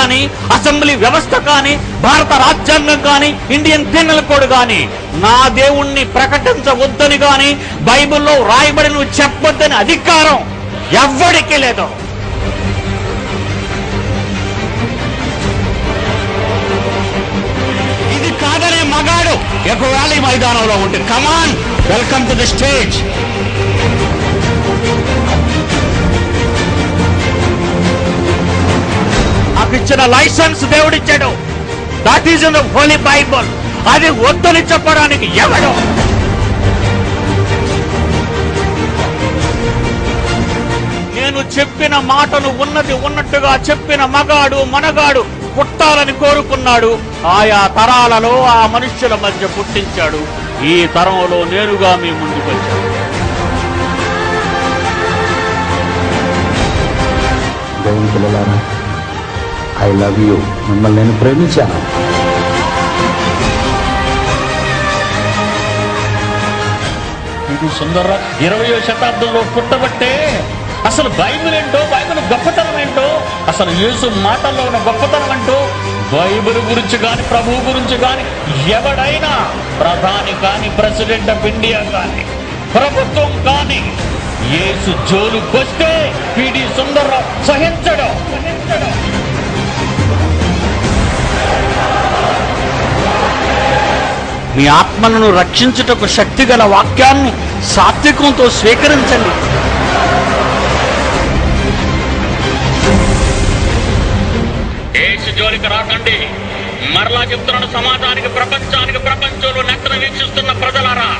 కానీ, అసెంబ్లీ వ్యవస్థ కానీ, భారత రాజ్యాంగం కానీ, ఇండియన్ పీనల్ కోడ్ కానీ నా దేవుణ్ణి ప్రకటించవద్దని కానీ, బైబిల్లో రాయబడి నువ్వు చెప్పొద్దని అధికారం ఎవ్వడికి లేదు. ఇది కాదనే మగాడు ఒకవేళ ఈ మైదానంలో ఉంటే come on, welcome to the stage. నాకు ఇచ్చిన లైసెన్స్ దేవుడిచ్చాడు. That is in the holy Bible. అది వద్దని చెప్పడానికి ఎవడు? నేను చెప్పిన మాటను ఉన్నది ఉన్నట్టుగా చెప్పిన మగాడు మనగాడు పుట్టాలని కోరుకున్నాడు. ఆయా తరాలలో ఆ మనుష్యుల మధ్య పుట్టించాడు. ఈ తరంలో నేరుగా మీ ముందుకు వచ్చాడు. దేవుని పిల్లలారా, ఐ లవ్ యూ. మిమ్మల్ని నేను ప్రేమించాను. ఇది సుందర్రావు 20వ శతాబ్దంలో పుట్టబట్టే అసలు బైబిల్ ఏంటో, బైబిల్ గొప్పతనం ఏంటో, అసలు యేసు మాటల్లో ఉన్న గొప్పతనం ఏంటో, బైబిల్ గురించి కానీ ప్రభువు గురించి కానీ ఎవడైనా ప్రధాని కానీ, ప్రెసిడెంట్ ఆఫ్ ఇండియా కానీ, ప్రభుత్వం కానీ యేసు జోలుకొస్తే పిడి సుందర్రావు సహించడం. మీ ఆత్మలను రక్షించుటకు శక్తి గల వాక్యాన్ని సాత్వికంతో స్వీకరించండి. యేసు జోలికి రాకండి. మరలా చెప్తున్నాను సమాజానికి, ప్రపంచానికి, ప్రపంచంలో నెత్తన వీక్షిస్తున్న ప్రజలారా,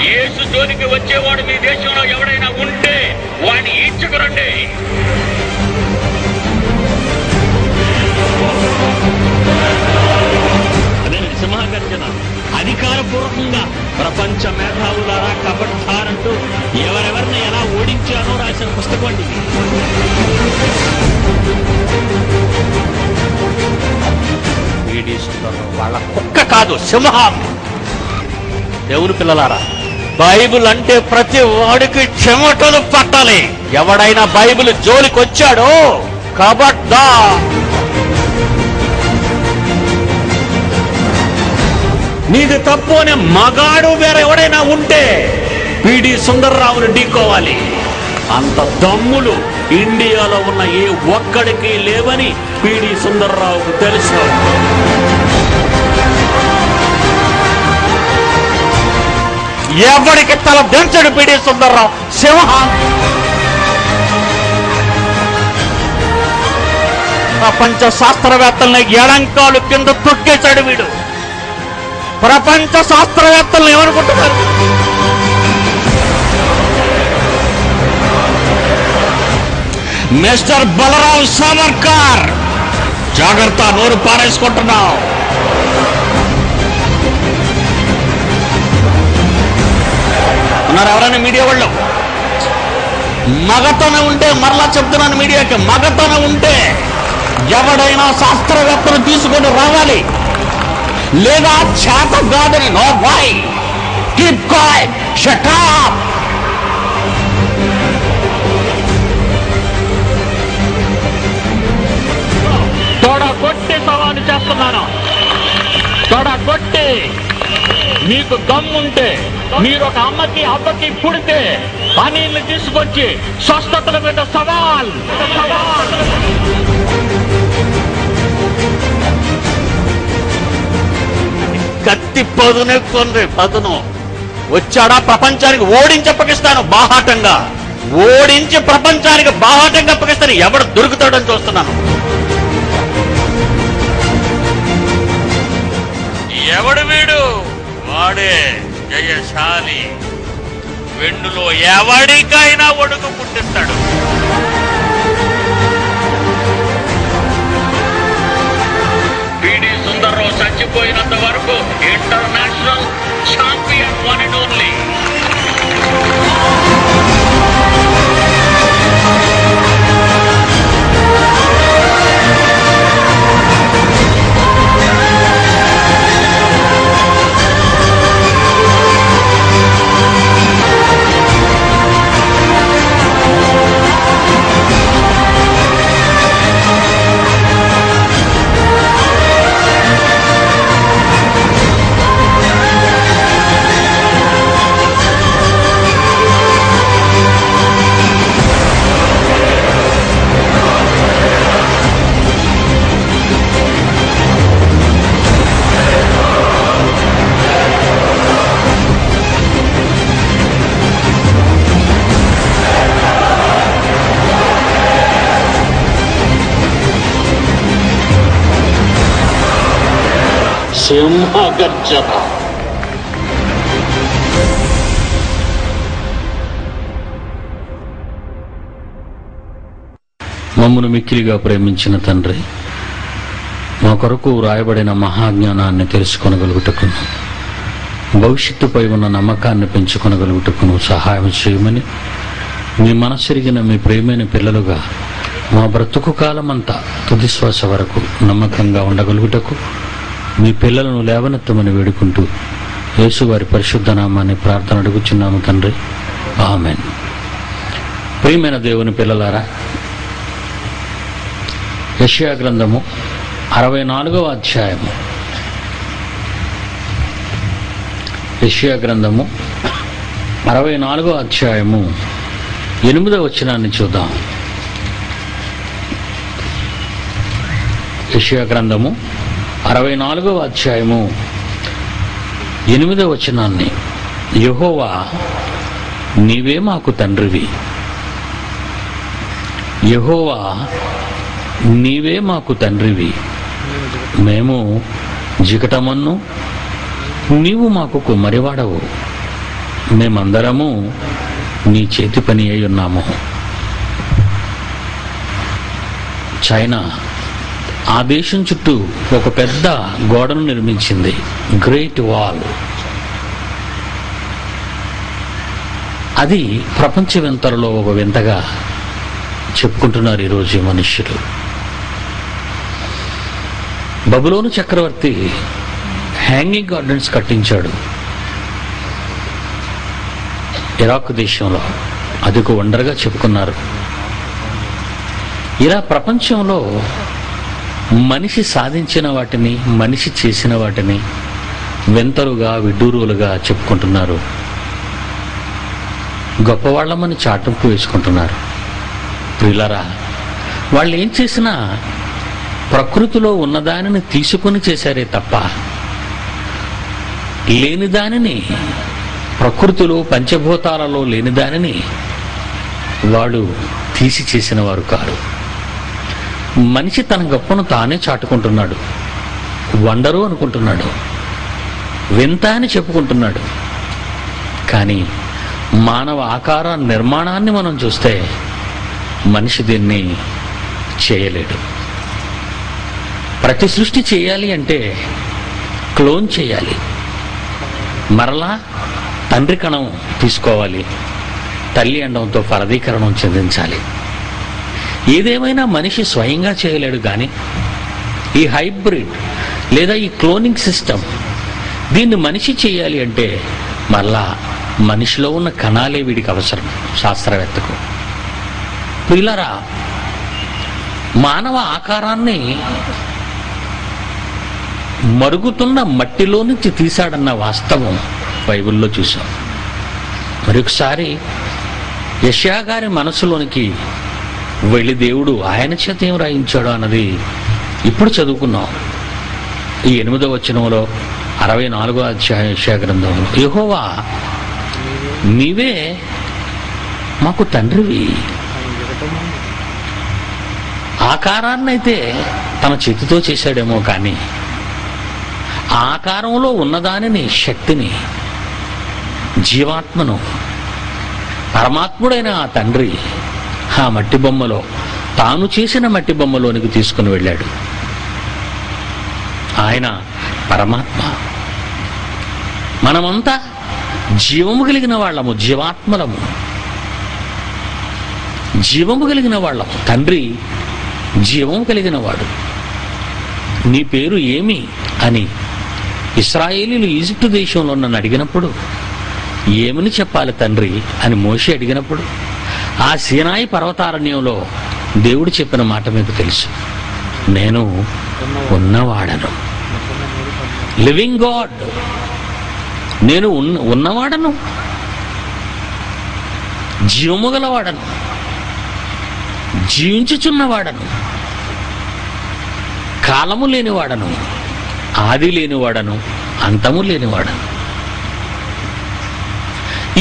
యేసు జోలికి వచ్చేవాడు మీ దేశంలో ఎవడైనా ఉంటే వాడిని ఈడ్చుకురండి. అదే సింహగర్జన. అధికారపూర్వకంగా ప్రపంచ మేధావులారా కబడ్డారంటూ ఎవరెవరిని ఎలా ఓడించానో రాసిన పుస్తకం అండి. వాళ్ళ కుక్క కాదు, సింహం. దేవుని పిల్లలారా, బైబిల్ అంటే ప్రతి వాడికి చెమటలు పట్టాలి. ఎవడైనా బైబిల్ జోలికి వచ్చాడో కబడ్డా. నీది తప్పు అనే మగాడు వేరే ఎవడైనా ఉంటే పిడి సుందర్రావుని ఢీకోవాలి. అంత దమ్ములు ఇండియాలో ఉన్న ఏ ఒక్కడికి లేవని పిడి సుందర్రావుకు తెలుసు. ఎవడికి తల దించడు పిడి సుందర్రావు. సింహం. ప్రపంచ శాస్త్రవేత్తల్ని ఎడంకాలు కింద తొక్కేశాడు వీడు. ప్రపంచ శాస్త్రవేత్తలను ఏమనుకుంటున్నారు? మిస్టర్ బలరావ్ సావర్కర్, జాగ్రత్త, నోరు పారేసుకుంటున్నావు. ఉన్నారు ఎవరైనా మీడియా వాళ్ళు? మగతనం ఉంటే, మరలా చెప్తున్నాను మీడియాకి, మగతనం ఉంటే ఎవడైనా శాస్త్రవేత్తను తీసుకొని రావాలి. లేదా చేత కాదని no why, keep quiet, shut up. తొడగొట్టి సవాలు చేస్తున్నాను. తొడగొట్టి మీకు దమ్ముంటే మీరు ఒక అమ్మకి అబ్బకి పుడితే పనీళ్ళు తీసుకొచ్చి స్వస్థతల మీద సవాల్. కత్తి పదునే కొండ్రి పదును వచ్చాడా ప్రపంచానికి ఓడించి అప్పగిస్తాను. బాహాటంగా ఓడించి ప్రపంచానికి బాహాటంగా అప్పగిస్తాను. ఎవడు దొరుకుతాడని చూస్తున్నాను. ఎవడు వీడు? వాడే జయశాలి. వెన్నులో ఎవడికైనా ఒడుగు పుట్టిస్తాడు. పిడి సుందర్రావు చచ్చిపోయినంత వరకు international champion one and only. Simhagarjana. మమ్మను మిక్కిలిగా ప్రేమించిన తండ్రి, మా కొరకు రాయబడిన మహాజ్ఞానాన్ని తెలుసుకొనగలుగుటకును, భవిష్యత్తుపై ఉన్న నమ్మకాన్ని పెంచుకొనగలుగుటకును సహాయం చేయమని మీ మనసెరిగిన మీ ప్రేమైన పిల్లలుగా మా బ్రతుకు కాలమంతా తుది శ్వాస వరకు నమ్మకంగా ఉండగలుగుటకు మీ పిల్లలను లేవనెత్తమని వేడుకుంటూ యేసువారి పరిశుద్ధ నామాన్ని ప్రార్థన అడుగుచున్నాము తండ్రి, ఆమెన్. ప్రియమైన దేవుని పిల్లలారా, యెషయా గ్రంథము 64వ అధ్యాయము, యెషయా గ్రంథము 64వ అధ్యాయము 8వ వచనాన్ని చూద్దాం. యెషయా గ్రంథము 64వ అధ్యాయము 8వ వచనాన్ని, యెహోవా నీవే మాకు తండ్రివి, యెహోవా నీవే మాకు తండ్రివి, మేము జికటమన్ను, నీవు మాకు కుమ్మరివాడవు, మేమందరము నీ చేతి పని అయి ఉన్నాము. చైనా ఆ దేశం చుట్టూ ఒక పెద్ద గోడను నిర్మించింది, గ్రేట్ వాల్. అది ప్రపంచ వింతలలో ఒక వింతగా చెప్పుకుంటున్నారు ఈరోజు మనుష్యులు. బబులోను చక్రవర్తి హ్యాంగింగ్ గార్డెన్స్ కట్టించాడు ఇరాక్ దేశంలో. అది ఒక వండర్గా చెప్పుకున్నారు. ఇలా ప్రపంచంలో మనిషి సాధించిన వాటిని, మనిషి చేసిన వాటిని వింతలుగా, విడ్డూరులుగా చెప్పుకుంటున్నారు. గొప్పవాళ్ళమని చాటింపు వేసుకుంటున్నారు. ప్రియులారా, వాళ్ళు ఏం చేసినా ప్రకృతిలో ఉన్నదానిని తీసుకుని చేశారే తప్ప లేని దానిని, ప్రకృతిలో పంచభూతాలలో లేని దానిని వాడు తీసి చేసిన వారు కారు. మనిషి తన గొప్పను తానే చాటుకుంటున్నాడు, వండరు అనుకుంటున్నాడు, వింత అని చెప్పుకుంటున్నాడు. కానీ మానవ ఆకార నిర్మాణాన్ని మనం చూస్తే మనిషి దీన్ని చేయలేడు. ప్రతి సృష్టి చేయాలి అంటే క్లోన్ చేయాలి, మరలా తండ్రి కణం తీసుకోవాలి, తల్లి అండంతో ఫలదీకరణం చెందించాలి. ఏదేమైనా మనిషి స్వయంగా చేయలేడు. కానీ ఈ హైబ్రిడ్ లేదా ఈ క్లోనింగ్ సిస్టమ్, దీన్ని మనిషి చేయాలి అంటే మరలా మనిషిలో ఉన్న కణాలే వీడికి అవసరం శాస్త్రవేత్తకు. పిల్లరా, మానవ ఆకారాన్ని మరుగుతున్న మట్టిలో నుంచి తీశాడన్న వాస్తవం బైబిల్లో చూసాం. మరొకసారి యెషయా గారి మనసులోనికి వెళ్ళి దేవుడు ఆయన చేత ఏం రాయించాడు అన్నది ఇప్పుడు చదువుకున్నాం. ఈ 8వ వచనంలో 64వ అధ్యాయం యెషయా గ్రంథంలో, యెహోవా నీవే మాకు తండ్రివి. ఆకారాన్నైతే తన చేతితో చేశాడేమో, కానీ ఆకారంలో ఉన్నదానిని, శక్తిని, జీవాత్మను పరమాత్ముడైన ఆ తండ్రి ఆ మట్టి బొమ్మలో, తాను చేసిన మట్టి బొమ్మలోనికి తీసుకుని వెళ్ళాడు. ఆయన పరమాత్మ. మనమంతా జీవము కలిగిన వాళ్ళము, జీవాత్మలము, జీవము కలిగిన వాళ్ళము. తండ్రి జీవము కలిగిన వాడు. నీ పేరు ఏమి అని ఇశ్రాయేలీయులు ఈజిప్టు దేశంలో నన్ను అడిగినప్పుడు ఏమని చెప్పాలి తండ్రి అని మోషే అడిగినప్పుడు ఆ సీనాయి పర్వతారణ్యంలో దేవుడు చెప్పిన మాట మీకు తెలుసు, నేను ఉన్నవాడను, లివింగ్ గాడ్, నేను ఉన్నవాడను, జీవము గలవాడను, జీవించుచున్నవాడను, కాలము లేనివాడను, ఆది లేనివాడను, అంతము లేనివాడను.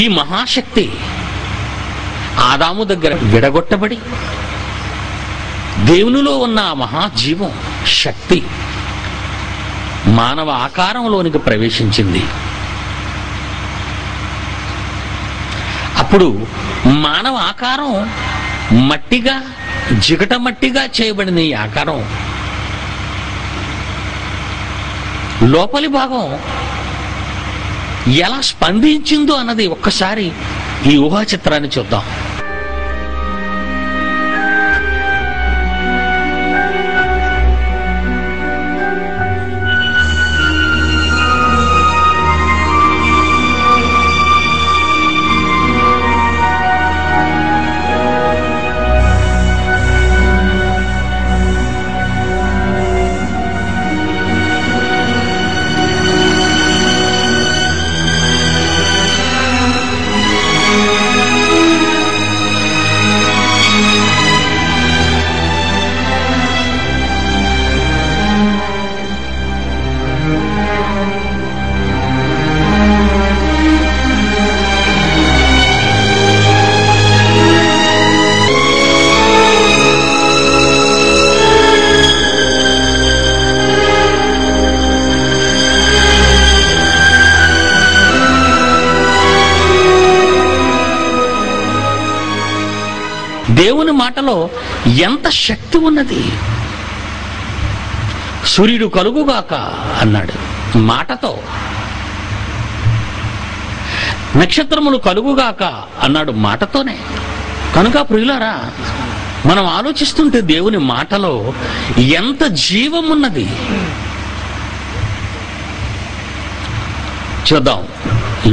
ఈ మహాశక్తి ఆదాము దగ్గర విడగొట్టబడి దేవునిలో ఉన్న ఆ మహాజీవం, శక్తి మానవ ఆకారంలోనికి ప్రవేశించింది. అప్పుడు మానవ ఆకారం మట్టిగా, జిగట మట్టిగా చేయబడిన ఈ ఆకారం లోపలి భాగం ఎలా స్పందించిందో అన్నది ఒక్కసారి ఈ ఊహా చిత్రాన్ని చూద్దాం. దేవుని మాటలో ఎంత శక్తి ఉన్నది. సూర్యుడు కలుగుగాక అన్నాడు మాటతో, నక్షత్రములు కలుగుగాక అన్నాడు మాటతోనే. కనుక ప్రియులారా, మనం ఆలోచిస్తుంటే దేవుని మాటలో ఎంత జీవం ఉన్నది. చూద్దాం.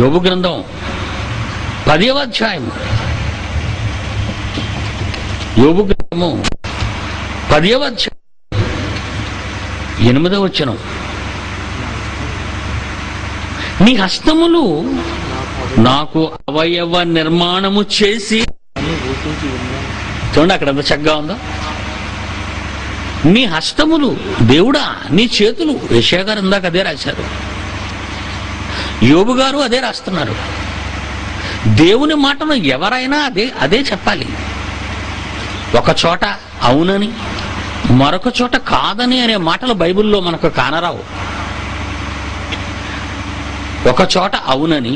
యోబు గ్రంథం 10వ అధ్యాయం. యోబు గ్రంథము 10వ అధ్యాయం 8వ వచనం. నీ హస్తములు నాకు అవయవ నిర్మాణము చేసి, చూడండి అక్కడ ఎంత చక్కగా ఉందో. నీ హస్తములు, దేవుడా నీ చేతులు. యెషయా గారు ఇందాక అదే రాశారు, యోబు గారు అదే రాస్తున్నారు. దేవుని మాటను ఎవరైనా అదే చెప్పాలి. ఒక చోట అవునని, మరొక చోట కాదని అనే మాటలు బైబిల్లో మనకు కానరావు. ఒక చోట అవునని,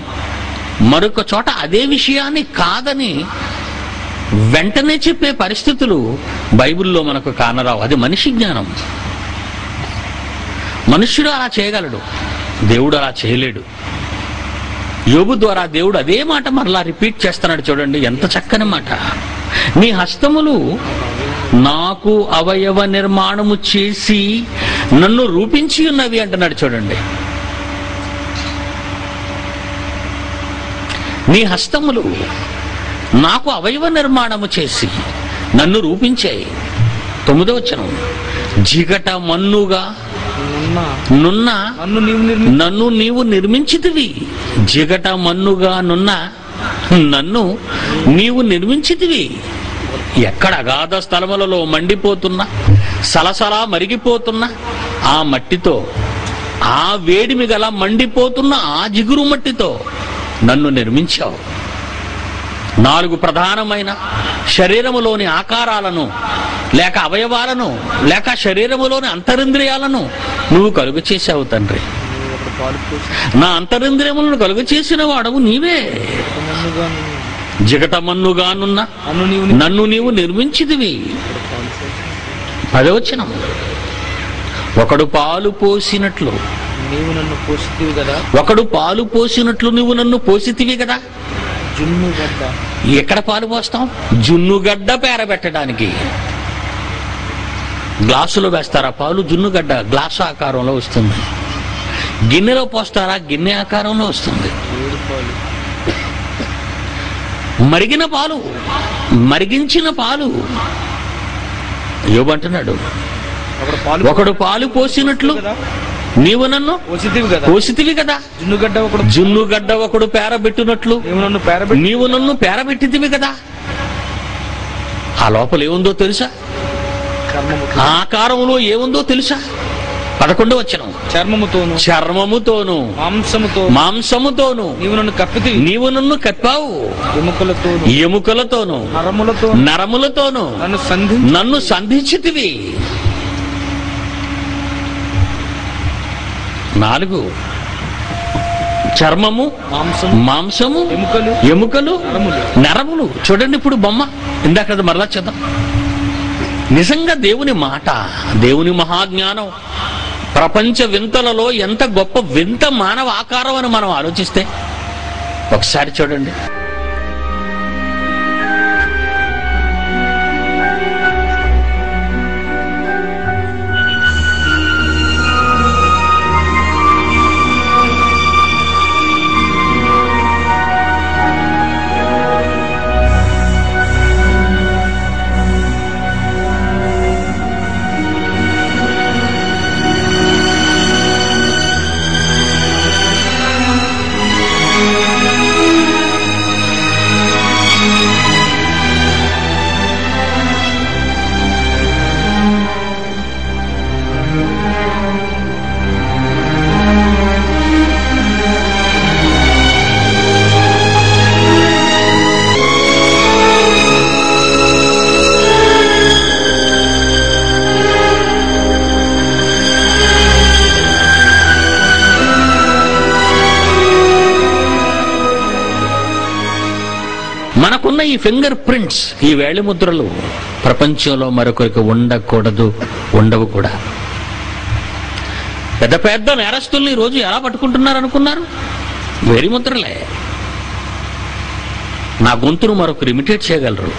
మరొక చోట అదే విషయాన్ని కాదని వెంటనే చెప్పే పరిస్థితులు బైబిల్లో మనకు కానరావు. అది మనిషి జ్ఞానం. మనుష్యుడు అలా చేయగలడు, దేవుడు అలా చేయలేడు. యోబు ద్వారా దేవుడు అదే మాట మరలా రిపీట్ చేస్తున్నాడు. చూడండి ఎంత చక్కని మాట. నీ హస్తములు నాకు అవయవ నిర్మాణము చేసి నన్ను రూపించి ఉన్నవి అంటున్నాడు. చూడండి, నీ హస్తములు నాకు అవయవ నిర్మాణము చేసి నన్ను రూపించాయి. 9వ వచనం. జిగట మన్నుగా నున్న నన్ను నీవు నిర్మించితివి. జిగట మన్నుగా నున్న నన్ను నీవు నిర్మించితివి. ఎక్కడ అగాధ స్థలములలో మండిపోతున్నా, సలసలా మరిగిపోతున్నా ఆ మట్టితో, ఆ వేడిమి గల మండిపోతున్న ఆ జిగురు మట్టితో నన్ను నిర్మించావు. 4 ప్రధానమైన శరీరములోని ఆకారాలను, లేక అవయవాలను, లేక శరీరములోని అంతరింద్రియాలను నువ్వు కలుగు చేశావు తండ్రి. నా అంతరింద్రియములను కలుగు చేసిన వాడవు నీవే. జిగటమన్నుగానున్న నన్ను నీవు నిర్మించితివి. 10వ వచనం. ఒకడు పాలు పోసినట్లు నీవు నన్ను పోసితివి కదా. ఒకడు పాలు పోసినట్లు నువ్వు నన్ను పోసితివి కదా. జున్నుగడ్డ. ఎక్కడ పాలు పోస్తాం? జున్నుగడ్డ పేరబెట్టడానికి. గ్లాసులో వేస్తారా పాలు? జున్నుగడ్డ గ్లాసు ఆకారంలో వస్తుంది. గిన్నెలో పోస్తారా? గిన్నె ఆకారంలో వస్తుంది. మరిగిన పాలు, మరిగించిన పాలు. యోబు అంటున్నాడు, ఒకడు పాలు పోసినట్లు నీవు నన్ను పోసితివి కదా. జున్నుగడ్డ ఒకడు పేరబెట్టినట్లు నీవు నన్ను పేరబెట్టితివి కదా. ఆ లోపల ఏముందో తెలుసా? ఆకారంలో ఏముందో తెలుసా? 11వ వచనం. చర్మముతోను మాంసముతోను నీవు నన్ను కప్పావు. ఎముకలతోను నరములతోను నన్ను సంధించితివి. 4 చర్మము, మాంసము, ఎముకలు, నరములు. చూడండి ఇప్పుడు బొమ్మ, ఇందాక మరలా చేద్దాం. నిజంగా దేవుని మాట, దేవుని మహాజ్ఞానం, ప్రపంచ వింతలలో ఎంత గొప్ప వింత మానవ ఆకారం అని మనం ఆలోచిస్తే ఒకసారి చూడండి. మనకున్న ఈ ఫింగర్ ప్రింట్స్, ఈ వేలి ముద్రలు ప్రపంచంలో మరొకరికి ఉండకూడదు, ఉండవు కూడా. పెద్ద పెద్ద నేరస్తుల్ని రోజు ఎలా పట్టుకుంటున్నారు అనుకున్నారు? వేలి ముద్రలే. నా గొంతును మరొకరు ఇమిటేట్ చేయగలరు,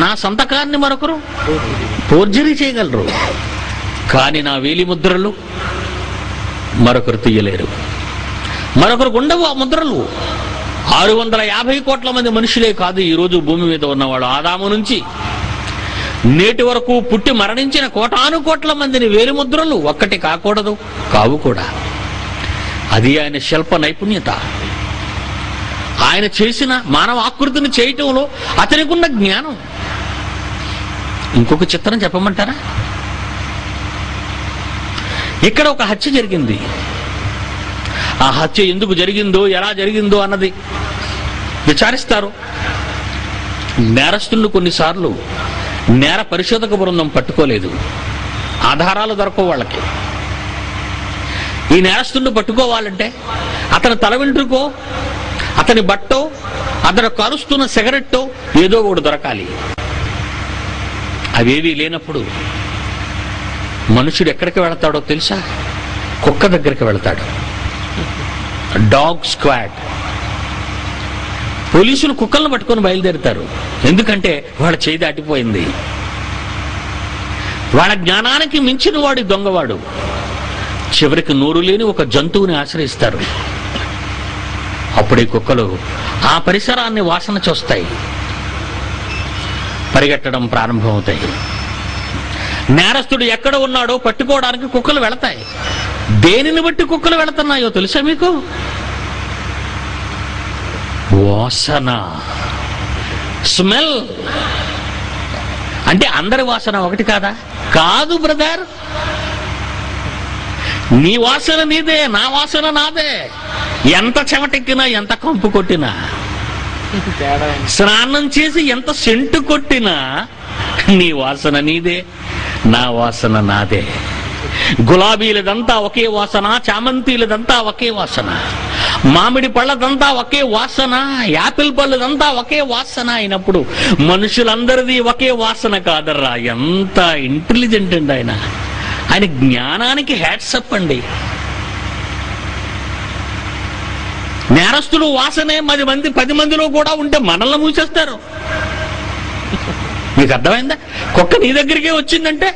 నా సంతకాన్ని మరొకరు ఫోర్జరీ చేయగలరు, కానీ నా వేలి ముద్రలు మరొకరు తీయలేరు. మరొకరికి ఉండవు ఆ ముద్రలు. 650 కోట్ల మంది మనుషులే కాదు ఈరోజు భూమి మీద ఉన్నవాడు. ఆదాము నుంచి నేటి వరకు పుట్టి మరణించిన 1,000 కోట్ల మందిని వేలి ముద్రలు ఒక్కటి కాకూడదు, కావు కూడా. అది ఆయన శిల్ప నైపుణ్యత. ఆయన చేసిన మానవ ఆకృతిని చేయటంలో అతనికి ఉన్న జ్ఞానం. ఇంకొక చిత్రం చెప్పమంటారా? ఇక్కడ ఒక హత్య జరిగింది. ఆ హత్య ఎందుకు జరిగిందో, ఎలా జరిగిందో అన్నది విచారిస్తారు. నేరస్తులను కొన్నిసార్లు నేర పరిశోధక బృందం పట్టుకోలేదు, ఆధారాలు దొరకవు వాళ్ళకి. ఈ నేరస్తులను పట్టుకోవాలంటే అతని తల వెంట్రుకో, అతని బట్టో, అతను కాలుస్తున్న సిగరెట్టో ఏదో ఒకటి దొరకాలి. అవేవీ లేనప్పుడు మనుషుడు ఎక్కడికి వెళతాడో తెలుసా? కుక్క దగ్గరికి వెళతాడు. Dog squad. పోలీసులు కుక్కలను పట్టుకొని బయలుదేరుతారు. ఎందుకంటే వాళ్ళ చేయి దాటిపోయింది. వాళ్ళ జ్ఞానానికి మించిన వాడు దొంగవాడు. చివరికి నోరు లేని ఒక జంతువుని ఆశ్రయిస్తారు. అప్పుడే కుక్కలు ఆ పరిసరాన్ని వాసన చూస్తాయి, పరిగెట్టడం ప్రారంభమవుతాయి. నేరస్తుడు ఎక్కడ ఉన్నాడో పట్టుకోవడానికి కుక్కలు వెళతాయి. దేనిని బట్టి కుక్కలు వెళుతున్నాయో తెలుసా మీకు? వాసన, స్మెల్. అంటే అందరి వాసన ఒకటి కాదా? కాదు బ్రదర్, నీ వాసన నీదే, నా వాసన నాదే. ఎంత చెమటెక్కినా, ఎంత కంపు కొట్టినా, స్నానం చేసి ఎంత సెంటు కొట్టినా నీ వాసన నీదే, నా వాసన నాదే. గులాబీలదంతా ఒకే వాసన, చామంతిలదంతా ఒకే వాసన, మామిడి పళ్ళదంతా ఒకే వాసన, యాపిల్ పళ్ళదంతా ఒకే వాసన అయినప్పుడు మనుషులందరిది ఒకే వాసన కాదర్రా. ఎంత ఇంటెలిజెంట్ అండి ఆయన. ఆయన జ్ఞానానికి హ్యాట్సప్ అండి. నేరస్తులు వాసనే 10 మందిలో కూడా ఉంటే మనల్ని మూసేస్తారు. మీకు అర్థమైందా? కుక్క నీ దగ్గరికే వచ్చిందంటే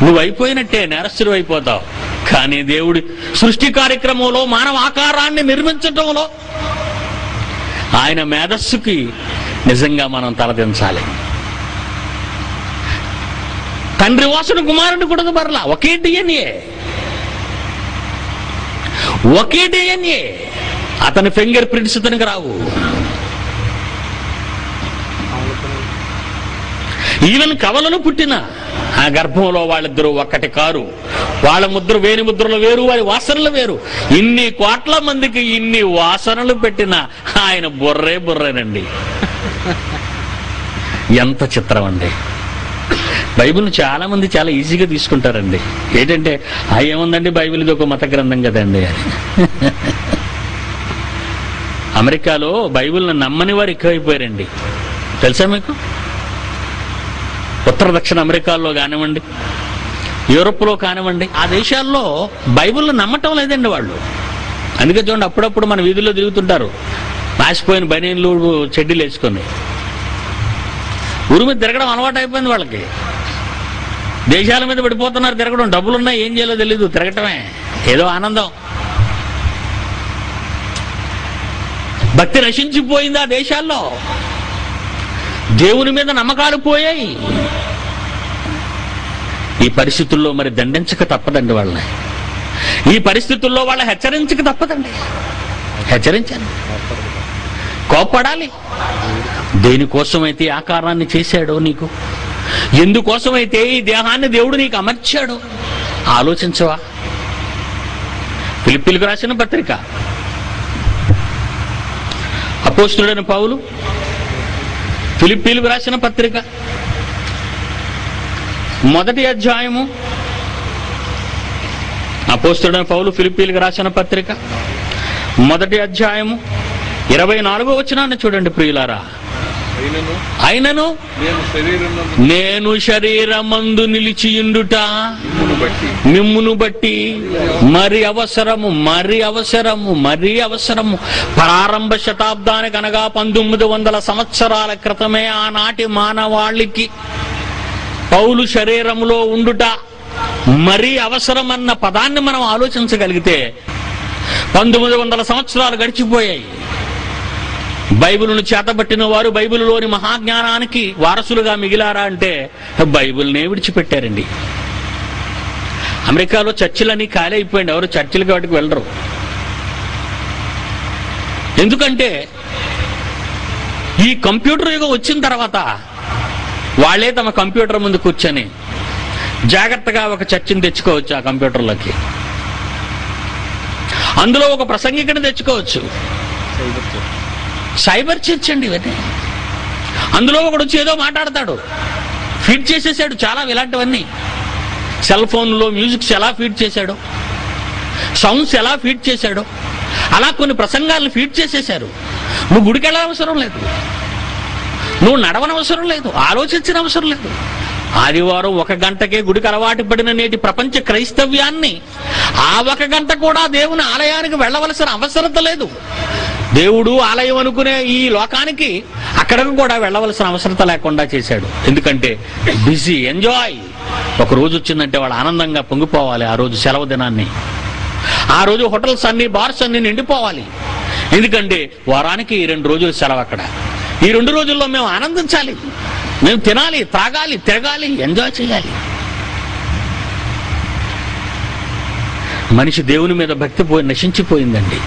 నువ్వు అయిపోయినట్టే, నేరస్తుడు అయిపోతావు. కానీ దేవుడి సృష్టి కార్యక్రమంలో మానవ ఆకారాన్ని నిర్మించటంలో ఆయన మేధస్సుకి నిజంగా మనం తలదించాలి. తండ్రి వాసన కుమారుడు కూడా మరలా ఒకే డిఎన్ఏ, ఒకే డిఎన్ఏ. అతని ఫింగర్ ప్రింట్స్ అతనికి రావు. ఈవెన్ కవలలు పుట్టిన ఆ గర్భంలో వాళ్ళిద్దరూ ఒక్కటి కారు. వాళ్ళ ముద్ర వేని ముద్రలు వేరు, వారి వాసనలు వేరు. ఇన్ని కోట్ల మందికి ఇన్ని వాసనలు పెట్టిన ఆయన బుర్రేనండి. ఎంత చిత్రం అండి. బైబిల్ని చాలా మంది చాలా ఈజీగా తీసుకుంటారండి. ఏంటంటే ఏముందండి బైబిల్ ఇది ఒక మత గ్రంథం కదండి అని. అమెరికాలో బైబిల్ని నమ్మని వారు ఎక్కువైపోయారండి, తెలుసా మీకు? ఉత్తర దక్షిణ అమెరికాలో కానివ్వండి, యూరోప్లో కానివ్వండి, ఆ దేశాల్లో బైబిల్ని నమ్మటం లేదండి వాళ్ళు. అందుకే చూడండి, అప్పుడప్పుడు మన వీధుల్లో తిరుగుతుంటారు మాసిపోయిన బనీన్లు చెడ్డీలు వేసుకొని. ఊరి మీద తిరగడం అలవాటు అయిపోయింది వాళ్ళకి. దేశాల మీద పడిపోతున్నారు తిరగడం. డబ్బులున్నా ఏం చేయాలో తెలీదు, తిరగటమే ఏదో ఆనందం. భక్తి నశించిపోయింది ఆ దేశాల్లో. దేవుని మీద నమ్మకాలు పోయాయి. ఈ పరిస్థితుల్లో మరి దండించక తప్పదండి వాళ్ళని. ఈ పరిస్థితుల్లో వాళ్ళ హెచ్చరించక తప్పదండి. హెచ్చరించాలి, కోప్పడాలి. దేనికోసమైతే ఆకారాన్ని చేశాడో నీకు, ఎందుకోసమైతే ఈ దేహాన్ని దేవుడు నీకు అమర్చాడో ఆలోచించవా? ఫిలిప్పీలకు రాసిన పత్రిక, అపోస్తలుడైన పౌలు ఫిలిప్పీలకు రాసిన పత్రిక 1వ అధ్యాయము, అపోస్తలుడైన పౌలు ఫిలిప్పీలకు రాసిన పత్రిక 1వ అధ్యాయము 24వ వచనాన్ని చూడండి ప్రియులారా. అయినను నేను శరీరమందు నిలిచియుండుట మిమ్మును బట్టి మరి అవసరము, మరి అవసరము, మరి అవసరము. ప్రారంభ శతాబ్దానికి అనగా 1900 సంవత్సరాల క్రితమే ఆనాటి మానవాళికి పౌలు శరీరములో ఉండుట మరీ అవసరమన్న పదాన్ని మనం ఆలోచించగలిగితే 1900 సంవత్సరాలు గడిచిపోయాయి. బైబిల్ను చేతబట్టిన వారు బైబిల్లోని మహాజ్ఞానానికి వారసులుగా మిగిలారా అంటే బైబిల్నే విడిచిపెట్టారండి. అమెరికాలో చర్చిలన్నీ ఖాళీ అయిపోయింది. ఎవరు చర్చిలకి వాటికి వెళ్ళరు. ఎందుకంటే ఈ కంప్యూటర్ యుగం వచ్చిన తర్వాత వాళ్లే తమ కంప్యూటర్ ముందు కూర్చొని జాగ్రత్తగా ఒక చర్చిని తెచ్చుకోవచ్చు. ఆ కంప్యూటర్లోకి అందులో ఒక ప్రసంగికుని తెచ్చుకోవచ్చు. సైబర్ చర్చ్ అండి ఇవన్నీ. అందులో ఒకడు వచ్చి ఏదో మాట్లాడతాడు, ఫీడ్ చేసేసాడు చాలా ఇలాంటివన్నీ. సెల్ ఫోన్లో మ్యూజిక్స్ ఎలా ఫీడ్ చేశాడో, సౌండ్స్ ఎలా ఫీడ్ చేశాడో అలా కొన్ని ప్రసంగాలను ఫీడ్ చేసేశారు. నువ్వు గుడికి వెళ్ళనవసరం లేదు, నువ్వు నడవనవసరం లేదు, ఆలోచించిన అవసరం లేదు. ఆదివారం 1 గంటకే గుడికి అలవాటు పడిన నేటి ప్రపంచ క్రైస్తవ్యాన్ని ఆ 1 గంట కూడా దేవుని ఆలయానికి వెళ్ళవలసిన అవసరత లేదు. దేవుడు ఆలయం అనుకునే ఈ లోకానికి అక్కడకు కూడా వెళ్ళవలసిన అవసరత లేకుండా చేశాడు. ఎందుకంటే బిజీ, ఎంజాయ్. ఒక రోజు వచ్చిందంటే వాళ్ళు ఆనందంగా పొంగిపోవాలి. ఆ రోజు సెలవు దినాన్ని, ఆ రోజు హోటల్స్ అన్ని, బార్స్ అన్ని నిండిపోవాలి. ఎందుకంటే వారానికి 2 రోజులు సెలవు అక్కడ. ఈ 2 రోజుల్లో మేము ఆనందించాలి, మేము తినాలి, తాగాలి, తిరగాలి, ఎంజాయ్ చేయాలి. మనిషి దేవుని మీద భక్తి నశించిపోయిందండి.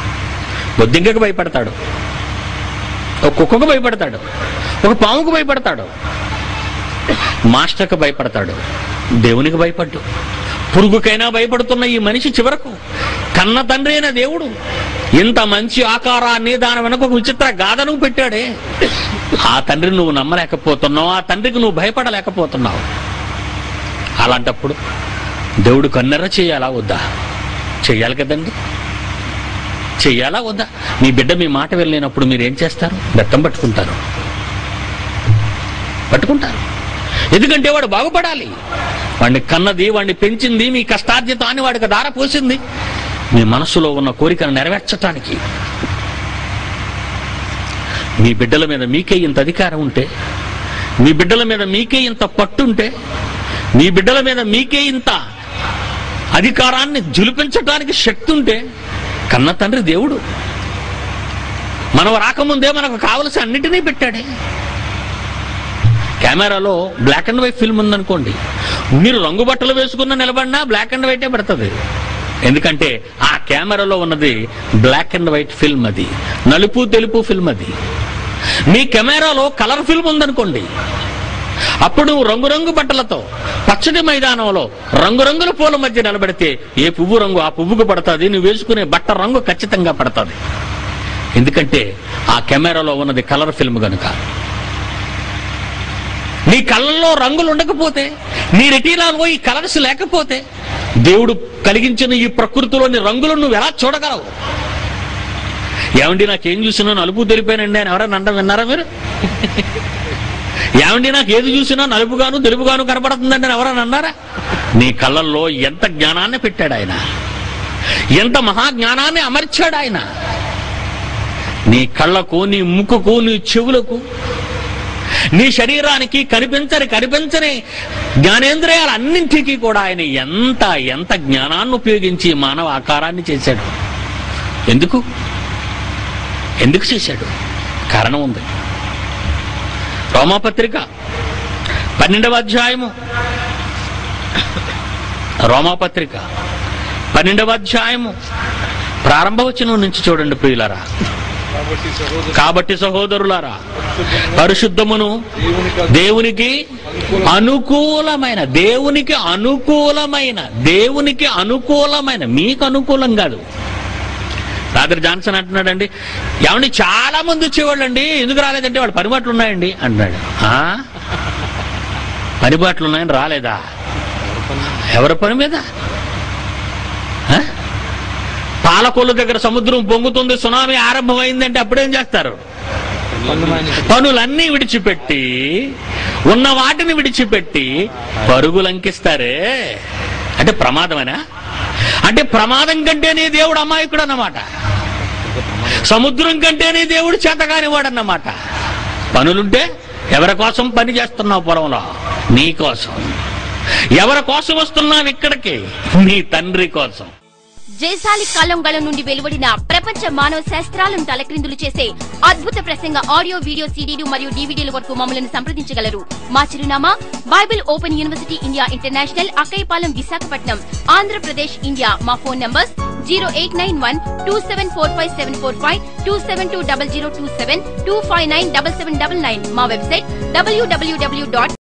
బొద్దింకకు భయపడతాడు, ఒక కుక్కకు భయపడతాడు, ఒక పాముకు భయపడతాడు, మాస్టర్కు భయపడతాడు, దేవునికి భయపడ్డు. పురుగుకైనా భయపడుతున్న ఈ మనిషి చివరకు కన్న తండ్రి అయిన దేవుడు ఇంత మంచి ఆకారాన్ని దాని వెనక ఒక విచిత్ర గాథను పెట్టాడే. ఆ తండ్రిని నువ్వు నమ్మలేకపోతున్నావు, ఆ తండ్రికి నువ్వు భయపడలేకపోతున్నావు. అలాంటప్పుడు దేవుడు కన్నెర్ర చేయాలా వద్దా? చెయ్యాలి కదండి, చెయ్యాలా వద్దా? మీ బిడ్డ మీ మాట వెళ్ళినప్పుడు మీరు ఏం చేస్తారు? బెత్తం పట్టుకుంటారు. ఎందుకంటే వాడు బాగుపడాలి. వాడిని కన్నది, వాడిని పెంచింది, మీ కష్టార్జితాన్ని వాడికి దార పోసింది మీ మనసులో ఉన్న కోరికను నెరవేర్చటానికి. మీ బిడ్డల మీద మీకే ఇంత అధికారం ఉంటే, మీ బిడ్డల మీద మీకే ఇంత పట్టుంటే, మీ బిడ్డల మీద మీకే ఇంత అధికారాన్ని జులిపించడానికి శక్తి ఉంటే, కన్న తండ్రి దేవుడు మనం రాకముందే మనకు కావలసిన అన్నిటినీ పెట్టాడే. కెమెరాలో బ్లాక్ అండ్ వైట్ ఫిల్మ్ ఉందనుకోండి, మీరు రంగు బట్టలు వేసుకున్న నిలబడినా బ్లాక్ అండ్ వైటే పడుతుంది. ఎందుకంటే ఆ కెమెరాలో ఉన్నది బ్లాక్ అండ్ వైట్ ఫిల్మ్, అది నలుపు తెలుపు ఫిల్మ్. అది మీ కెమెరాలో కలర్ ఫిల్మ్ ఉందనుకోండి, అప్పుడు రంగురంగు బట్టలతో పచ్చడి మైదానంలో రంగురంగుల పూల మధ్య నిలబడితే ఏ పువ్వు రంగు ఆ పువ్వుకు పడుతుంది, నువ్వు వేసుకునే బట్ట రంగు ఖచ్చితంగా పడుతుంది. ఎందుకంటే ఆ కెమెరాలో ఉన్నది కలర్ ఫిల్మ్ కనుక. నీ కళ్ళల్లో రంగులు ఉండకపోతే, నీ రెటీనాలో ఈ కలర్స్ లేకపోతే, దేవుడు కలిగించిన ఈ ప్రకృతిలోని రంగులను నువ్వు ఎలా చూడగలవు? ఏమండి నాకేం చూసినా నలుపు తెలిపానండి అని ఎవరైనా అంట విన్నారా మీరు? ఏమండి నాకు ఏది చూసినా నలుపుగాను తెలుపుగాను కనపడుతుందండి అని ఎవరైనా అన్నారా? నీ కళ్ళల్లో ఎంత జ్ఞానాన్ని పెట్టాడు ఆయన, ఎంత మహాజ్ఞానాన్ని అమర్చాడు ఆయన. నీ కళ్ళకు, నీ ముక్కుకు, నీ చెవులకు, నీ శరీరానికి కనిపించని జ్ఞానేంద్రియాలన్నింటికీ కూడా ఆయన ఎంత జ్ఞానాన్ని ఉపయోగించి మానవ ఆకారాన్ని చేశాడు. ఎందుకు చేశాడు? కారణం ఉంది. రోమాపత్రిక 12వ అధ్యాయము, రోమాపత్రిక 12వ అధ్యాయము ప్రారంభవచనం నుంచి చూడండి ప్రియులారా. కాబట్టి సహోదరులారా, పరిశుద్ధమును దేవునికి అనుకూలమైన మీకు అనుకూలం కాదు. రాదర్ జాన్సన్ అంటున్నాడండి, ఏమండి చాలా మంది వచ్చేవాళ్ళండి, ఎందుకు రాలేదంటే వాడు పనిబాట్లు ఉన్నాయండి అంటున్నాడు. పనిబాట్లు ఉన్నాయని రాలేదా? ఎవరి పని మీద? పాలకొల్లు దగ్గర సముద్రం పొంగుతుంది, సునామీ ఆరంభమైందంటే అప్పుడేం చేస్తారు? పనులన్నీ విడిచిపెట్టి, ఉన్న వాటిని విడిచిపెట్టి పరుగులంకిస్తారే. అంటే ప్రమాదమేనా? అంటే ప్రమాదం కంటేనే దేవుడు అమాయకుడు అన్నమాట. సముద్రం కంటేనే దేవుడు చేతగానివాడు అన్నమాట. పనులుంటే ఎవరి కోసం పని చేస్తున్నావు? పొలంలో నీ కోసం. ఎవరి కోసం వస్తున్నావు ఇక్కడికి? నీ తండ్రి కోసం. జయశాలి కలంగళ నుండి వెలువడిన ప్రపంచ మానవ శాస్త్రాలను తలక్రిందులు చేసే అద్భుత ప్రసంగ ఆడియో, వీడియో, సీడీలు మరియు డివిడీల వరకు మమ్మల్ని సంప్రదించగలరు. మా చిరునామా Bible open university India international, Akkayyapalem, Visakhapatnam, Andhra Pradesh, India. మా ఫోన్ నంబర్స్ 0891274575, 2720027, 2597799. మా వెబ్సైట్ www.